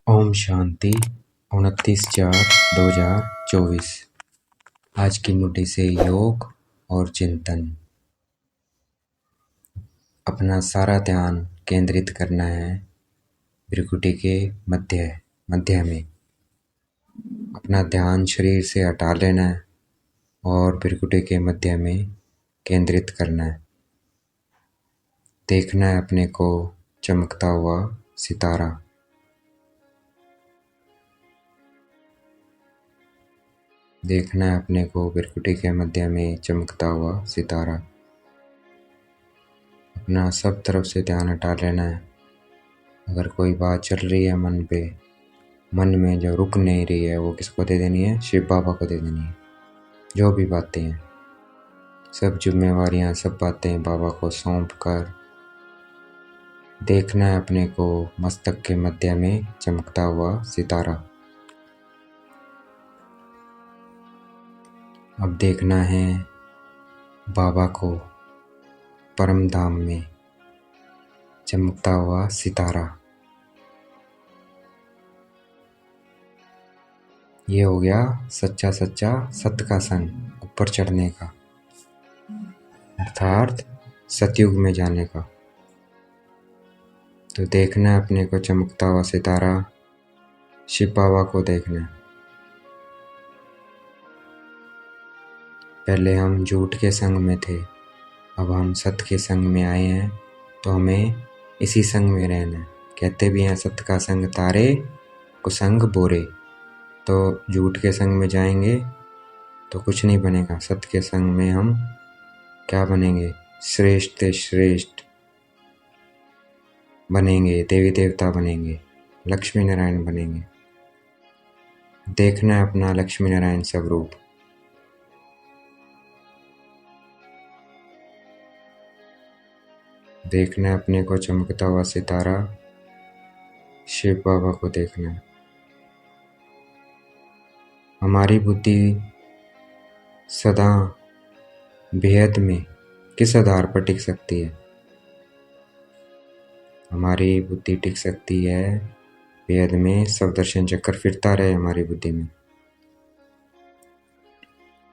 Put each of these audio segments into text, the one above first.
ओम शांति। 29/4/2024। आज की मुट्ठी से योग और चिंतन। अपना सारा ध्यान केंद्रित करना है भ्रिकुटी के मध्य में। अपना ध्यान शरीर से हटा लेना है और भ्रिकुटी के मध्य में केंद्रित करना है। देखना है अपने को चमकता हुआ सितारा। देखना है अपने को भ्रिकुटी के मध्य में चमकता हुआ सितारा। अपना सब तरफ से ध्यान हटा लेना है। अगर कोई बात चल रही है मन में जो रुक नहीं रही है, वो किसको दे देनी है? शिव बाबा को दे देनी है। जो भी बातें हैं, सब जिम्मेवारियां, सब बातें बाबा को सौंप कर देखना है अपने को मस्तक के मध्य में चमकता हुआ सितारा। अब देखना है बाबा को परम धाम में चमकता हुआ सितारा। ये हो गया सच्चा सत्य का संग ऊपर चढ़ने का, अर्थात सतयुग में जाने का। तो देखना है अपने को चमकता हुआ सितारा, शिव बाबा को देखना है। पहले हम झूठ के संग में थे, अब हम सत्य के संग में आए हैं, तो हमें इसी संग में रहना है। कहते भी हैं सत्य का संग तारे, कुसंग बोरे। तो झूठ के संग में जाएंगे तो कुछ नहीं बनेगा। सत्य के संग में हम क्या बनेंगे? श्रेष्ठ से श्रेष्ठ बनेंगे, देवी देवता बनेंगे, लक्ष्मी नारायण बनेंगे। देखना है अपना लक्ष्मी नारायण स्वरूप। देखना है अपने को चमकता हुआ सितारा, शिव बाबा को देखना है। हमारी बुद्धि सदा बेहद में किस आधार पर टिक सकती है? हमारी बुद्धि टिक सकती है बेहद में स्वदर्शन चक्र फिरता रहे हमारी बुद्धि में।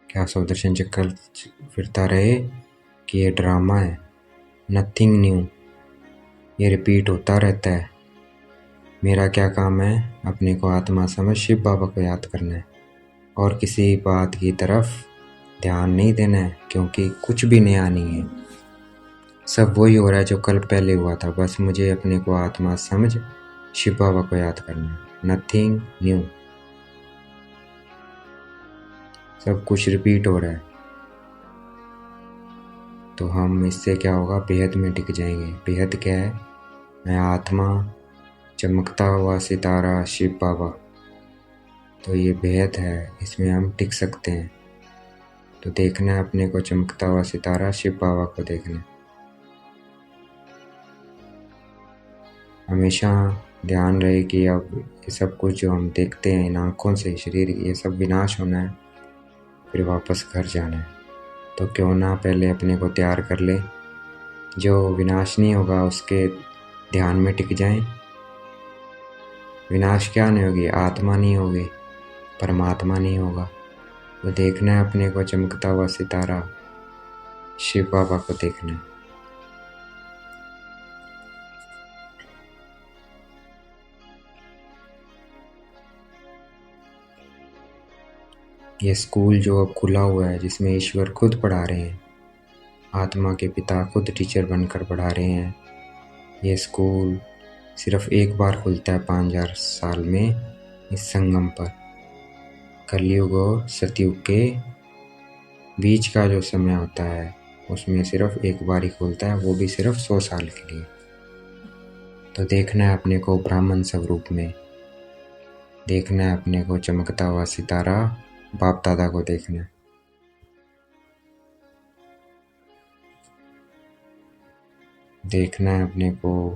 क्या स्वदर्शन चक्र फिरता रहे कि ये ड्रामा है, नथिंग न्यू, ये रिपीट होता रहता है। मेरा क्या काम है? अपने को आत्मा समझ शिव बाबा को याद करना है और किसी बात की तरफ ध्यान नहीं देना है, क्योंकि कुछ भी नया नहीं है। सब वही हो रहा है जो कल पहले हुआ था। बस मुझे अपने को आत्मा समझ शिव बाबा को याद करना है। नथिंग न्यू, सब कुछ रिपीट हो रहा है। तो हम इससे क्या होगा? बेहद में टिक जाएंगे। बेहद क्या है? मैं आत्मा, चमकता हुआ सितारा, शिव बाबा। तो ये बेहद है, इसमें हम टिक सकते हैं। तो देखना है अपने को चमकता हुआ सितारा, शिव बाबा को देखना है। हमेशा ध्यान रहे कि अब ये सब कुछ जो हम देखते हैं इन आँखों से, शरीर, ये सब विनाश होना है, फिर वापस घर जाना है। तो क्यों ना पहले अपने को तैयार कर ले, जो विनाश नहीं होगा उसके ध्यान में टिक जाएं। विनाश क्या नहीं होगी? आत्मा नहीं होगी, परमात्मा नहीं होगा। तो देखना है अपने को चमकता हुआ सितारा, शिव बाबा को देखना है। ये स्कूल जो अब खुला हुआ है, जिसमें ईश्वर खुद पढ़ा रहे हैं, आत्मा के पिता खुद टीचर बनकर पढ़ा रहे हैं। ये स्कूल सिर्फ एक बार खुलता है 5000 साल में, इस संगम पर। कलयुग और सतयुग के बीच का जो समय होता है, उसमें सिर्फ एक बार ही खुलता है, वो भी सिर्फ 100 साल के लिए। तो देखना है अपने को ब्राह्मण स्वरूप में। देखना है अपने को चमकता हुआ सितारा, बाप दादा को देखना है। देखना है अपने को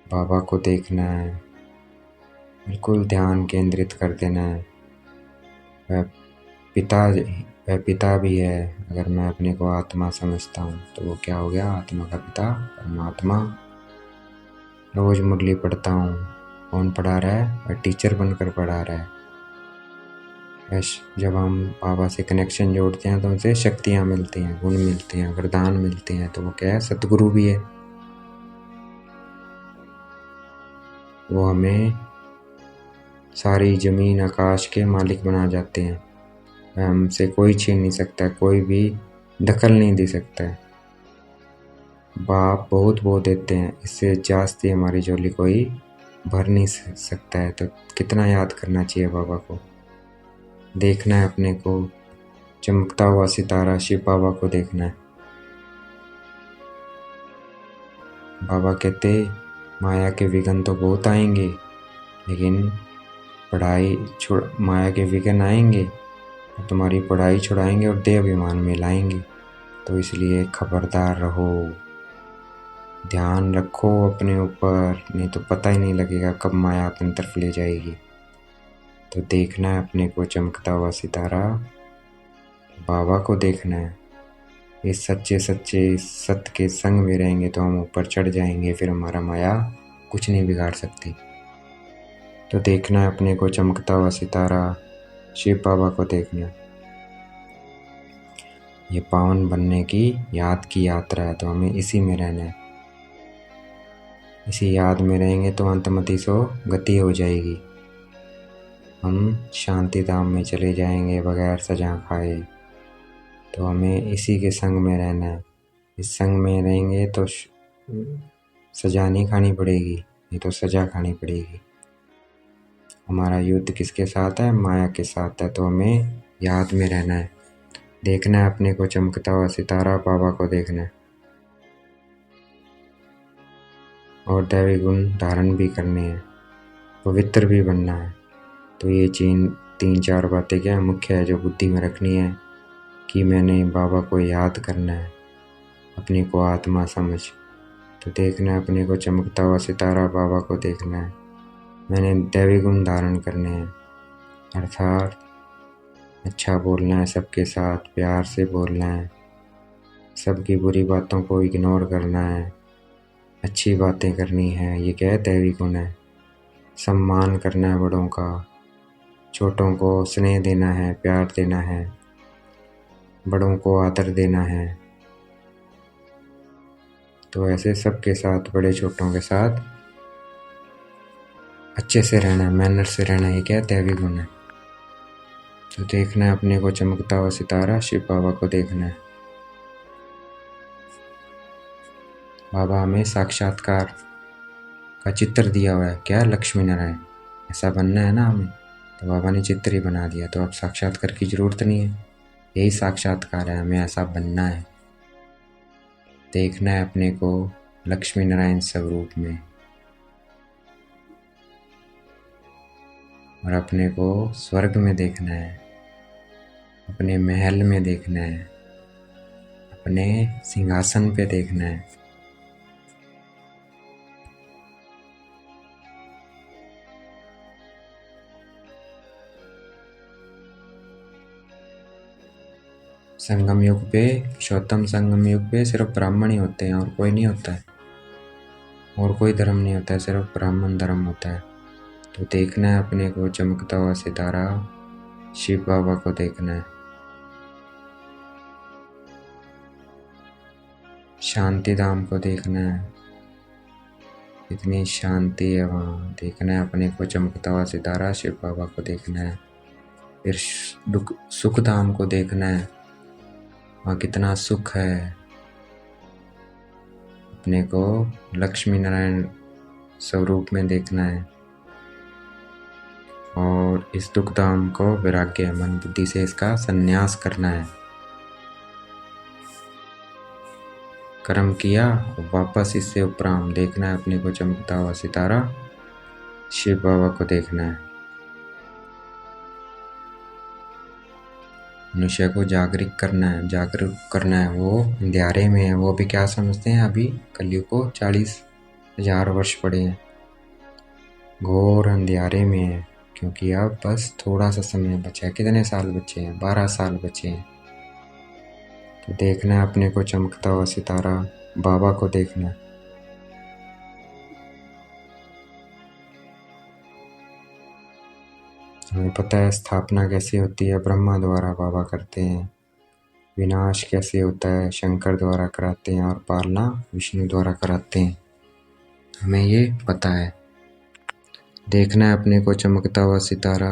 बाबा को देखना है। बिल्कुल ध्यान केंद्रित कर देना है। वह पिता भी है। अगर मैं अपने को आत्मा समझता हूँ तो वो क्या हो गया? आत्मा का पिता परमात्मा। रोज मुरली पढ़ता हूँ, कौन पढ़ा रहा है? और टीचर बनकर पढ़ा रहा है। बस जब हम बाबा से कनेक्शन जोड़ते हैं तो उनसे शक्तियाँ मिलती हैं, गुण मिलते हैं, वरदान मिलते हैं, तो वो क्या है? सतगुरु भी है। वो हमें सारी ज़मीन आकाश के मालिक बना जाते हैं। हमसे कोई छीन नहीं सकता, कोई भी दखल नहीं दे सकता है। बाप बहुत वो देते हैं, इससे जास्ती हमारी झोली कोई भर नहीं सकता है। तो कितना याद करना चाहिए बाबा को। देखना है अपने को चमकता हुआ सितारा, शिव बाबा को देखना है। बाबा कहते माया के विघ्न तो बहुत आएंगे, लेकिन पढ़ाई छोड़, माया के विघ्न आएंगे और तुम्हारी पढ़ाई छुड़ाएंगे और देह अभिमान में लाएंगे। तो इसलिए खबरदार रहो, ध्यान रखो अपने ऊपर, नहीं तो पता ही नहीं लगेगा कब माया अपनी तरफ ले जाएगी। तो देखना है अपने को चमकता हुआ सितारा, बाबा को देखना है। इस सच्चे सत्य के संग में रहेंगे तो हम ऊपर चढ़ जाएंगे, फिर हमारा माया कुछ नहीं बिगाड़ सकती। तो देखना है अपने को चमकता हुआ सितारा, शिव बाबा को देखना है। ये पावन बनने की याद की यात्रा है, तो हमें इसी में रहना है। इसी याद में रहेंगे तो अंतमति सो गति हो जाएगी। हम शांति धाम में चले जाएंगे बगैर सजा खाए। तो हमें इसी के संग में रहना है। इस संग में रहेंगे तो सजा नहीं खानी पड़ेगी, नहीं तो सजा खानी पड़ेगी। हमारा युद्ध किसके साथ है? माया के साथ है। तो हमें याद में रहना है, देखना है अपने को चमकता हुआ सितारा, बाबा को देखना है और दैवी गुण धारण भी करने हैं, पवित्र भी बनना है। तो ये 3-4 बातें क्या मुख्य है जो बुद्धि में रखनी है कि मैंने बाबा को याद करना है, अपने को आत्मा समझ। तो देखना है अपने को चमकता हुआ सितारा, बाबा को देखना है। मैंने दैवी गुण धारण करने हैं, अर्थात अच्छा बोलना है, सबके साथ प्यार से बोलना है, सबकी बुरी बातों को इग्नोर करना है, अच्छी बातें करनी है। ये क्या है? दैवी गुण है। सम्मान करना है बड़ों का, छोटों को स्नेह देना है, प्यार देना है, बड़ों को आदर देना है। तो ऐसे सबके साथ, बड़े छोटों के साथ अच्छे से रहना है, मैनर से रहना है। ये क्या है? दैवी गुण है। तो देखना है अपने को चमकता हुआ सितारा, शिव बाबा को देखना है। बाबा हमें साक्षात्कार का चित्र दिया हुआ है, क्या? लक्ष्मी नारायण। ऐसा बनना है ना हमें, तो बाबा ने चित्र ही बना दिया। तो अब साक्षात्कार की जरूरत नहीं है, यही साक्षात्कार है, हमें ऐसा बनना है। देखना है अपने को लक्ष्मी नारायण स्वरूप में और अपने को स्वर्ग में देखना है, अपने महल में देखना है, अपने सिंहासन पे देखना है। संगम युग पे, पुरुषोत्तम संगम युग पे सिर्फ ब्राह्मण ही होते हैं और कोई नहीं होता है, और कोई धर्म नहीं होता है, सिर्फ ब्राह्मण धर्म होता है। तो देखना है अपने को चमकता हुआ सितारा, शिव बाबा को देखना है। शांति धाम को देखना है, इतनी शांति है वहाँ। देखना है अपने को चमकता हुआ सितारा, शिव बाबा को देखना है। फिर सुख धाम को देखना है, वहाँ कितना सुख है। अपने को लक्ष्मी नारायण स्वरूप में देखना है और इस दुख धाम को वैराग्य मन बुद्धि से इसका संन्यास करना है। कर्म किया और वापस इससे उपराम देखना है अपने को चमकता हुआ सितारा, शिव बाबा को देखना है। मनुष्य को जागरूक करना है। वो अंधेरे में है, वो भी क्या समझते हैं? अभी कलयुग को 40,000 वर्ष पड़े हैं, घोर अंधेरे में है, क्योंकि अब बस थोड़ा सा समय बचा है। कितने साल बचे हैं? 12 साल बचे हैं। तो देखना है अपने को चमकता हुआ सितारा, बाबा को देखना है। हमें पता है स्थापना कैसे होती है, ब्रह्मा द्वारा बाबा करते हैं। विनाश कैसे होता है, शंकर द्वारा कराते हैं। और पालना विष्णु द्वारा कराते हैं, हमें ये पता है। देखना है अपने को चमकता हुआ सितारा,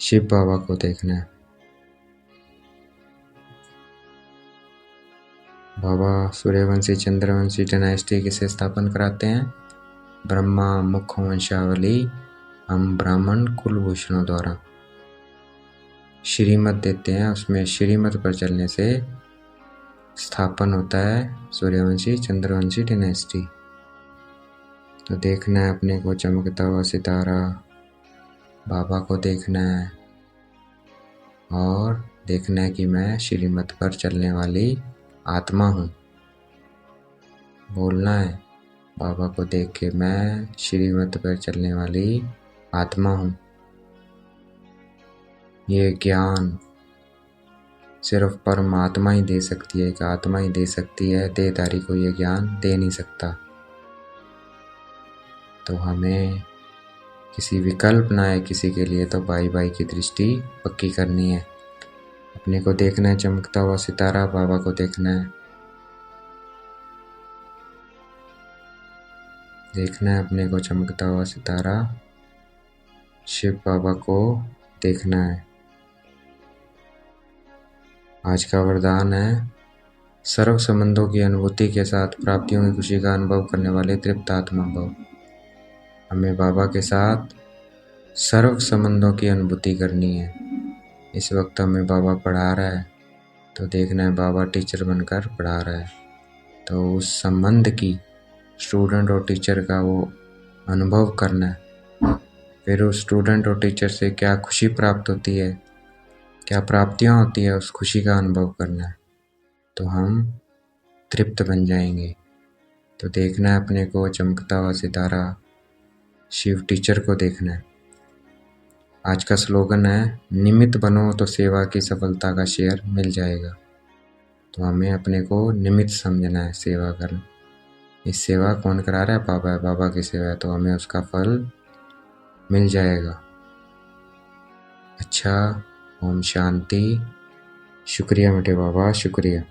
शिव बाबा को देखना है। बाबा सूर्यवंशी चंद्रवंशी डायनेस्टी किसे स्थापन कराते हैं? ब्रह्मा मुख्य वंशावली हम ब्राह्मण कुलभूषणों द्वारा श्रीमत देते हैं। उसमें श्रीमत पर चलने से स्थापन होता है सूर्यवंशी चंद्रवंशी डायनेस्टी। तो देखना है अपने को चमकता हुआ सितारा, बाबा को देखना है और देखना है कि मैं श्रीमत पर चलने वाली आत्मा हूँ। बोलना है बाबा को देख के, मैं श्रीमत पर चलने वाली आत्मा हूँ। ये ज्ञान सिर्फ परमात्मा ही दे सकती है, एक आत्मा ही दे सकती है। देहधारी को ये ज्ञान दे नहीं सकता। तो हमें किसी विकल्प ना है किसी के लिए, तो भाई भाई की दृष्टि पक्की करनी है। अपने को देखना है चमकता हुआ सितारा, बाबा को देखना है। देखना है अपने को चमकता हुआ सितारा, शिव बाबा को देखना है। आज का वरदान है, सर्व संबंधों की अनुभूति के साथ प्राप्तियों की खुशी का अनुभव करने वाले तृप्त आत्मा भव। हमें बाबा के साथ सर्व संबंधों की अनुभूति करनी है। इस वक्त हमें बाबा पढ़ा रहा है, तो देखना है बाबा टीचर बनकर पढ़ा रहा है। तो उस संबंध की, स्टूडेंट और टीचर का वो अनुभव करना है। फिर उस स्टूडेंट और टीचर से क्या खुशी प्राप्त होती है, क्या प्राप्तियाँ होती है, उस खुशी का अनुभव करना है। तो हम तृप्त बन जाएंगे। तो देखना है अपने को चमकता हुआ सितारा, शिव टीचर को देखना है। आज का स्लोगन है, निमित्त बनो तो सेवा की सफलता का शेयर मिल जाएगा। तो हमें अपने को निमित्त समझना है सेवा करना। इस सेवा कौन करा रहा है? बाबा है, बाबा की सेवा है, तो हमें उसका फल मिल जाएगा। अच्छा, ओम शांति। शुक्रिया मेरे बाबा, शुक्रिया।